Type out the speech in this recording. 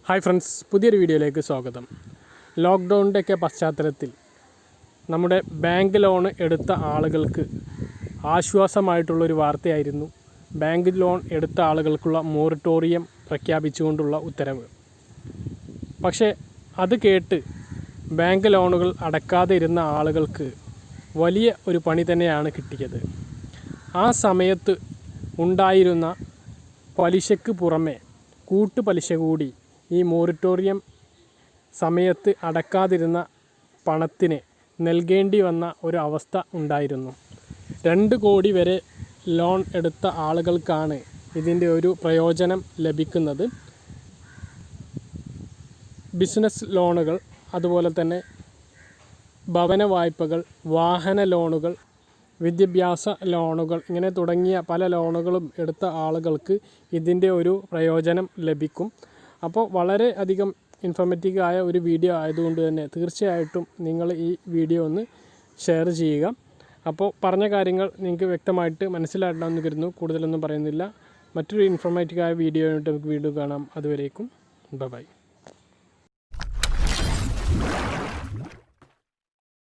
Hi friends, പുതിയൊരു വീഡിയോയിലേക്ക് സ്വാഗതം. ലോക്ക്ഡൗണിൻ്റെയൊക്കെ പശ്ചാത്തലത്തിൽ നമ്മുടെ ബാങ്ക് ലോൺ എടുത്ത ആളുകൾക്ക് ആശ്വാസമായിട്ടുള്ളൊരു വാർത്തയായിരുന്നു ബാങ്ക് ലോൺ എടുത്ത ആളുകൾക്കുള്ള മൊറട്ടോറിയം പ്രഖ്യാപിച്ചുകൊണ്ടുള്ള ഉത്തരവ്. പക്ഷേ അത് കേട്ട് ബാങ്ക് ലോണുകൾ അടക്കാതെ ഇരുന്ന ആളുകൾക്ക് വലിയ ഒരു പണി തന്നെയാണ് കിട്ടിയത്. ആ സമയത്ത് ഉണ്ടായിരുന്ന പലിശയ്ക്ക് പുറമെ കൂട്ടുപലിശ കൂടി ഈ മൊറട്ടോറിയം സമയത്ത് അടക്കാതിരുന്ന പണത്തിന് നൽകേണ്ടി വന്ന ഒരു അവസ്ഥ ഉണ്ടായിരുന്നു. 2 കോടി വരെ ലോൺ എടുത്ത ആളുകൾക്കാണ് ഇതിൻ്റെ ഒരു പ്രയോജനം ലഭിക്കുന്നത്. ബിസിനസ് ലോണുകൾ, അതുപോലെ തന്നെ ഭവന വായ്പകൾ, വാഹന ലോണുകൾ, വിദ്യാഭ്യാസ ലോണുകൾ, ഇങ്ങനെ തുടങ്ങിയ പല ലോണുകളും എടുത്ത ആളുകൾക്ക് ഇതിൻ്റെ ഒരു പ്രയോജനം ലഭിക്കും. അപ്പോൾ വളരെ അധികം ഇൻഫോർമേറ്റീവായ ഒരു വീഡിയോ ആയതുകൊണ്ട് തന്നെ തീർച്ചയായിട്ടും നിങ്ങൾ ഈ വീഡിയോ ഒന്ന് ഷെയർ ചെയ്യുക. അപ്പോൾ പറഞ്ഞ കാര്യങ്ങൾ നിങ്ങൾക്ക് വ്യക്തമായിട്ട് മനസ്സിലാക്കണമെന്ന് കരുതുന്നു. കൂടുതലൊന്നും പറയുന്നില്ല. മറ്റൊരു ഇൻഫോർമേറ്റീവായ വീഡിയോ ആയിട്ട് നമുക്ക് വീണ്ടും കാണാം. അതുവരേക്കും ബൈ.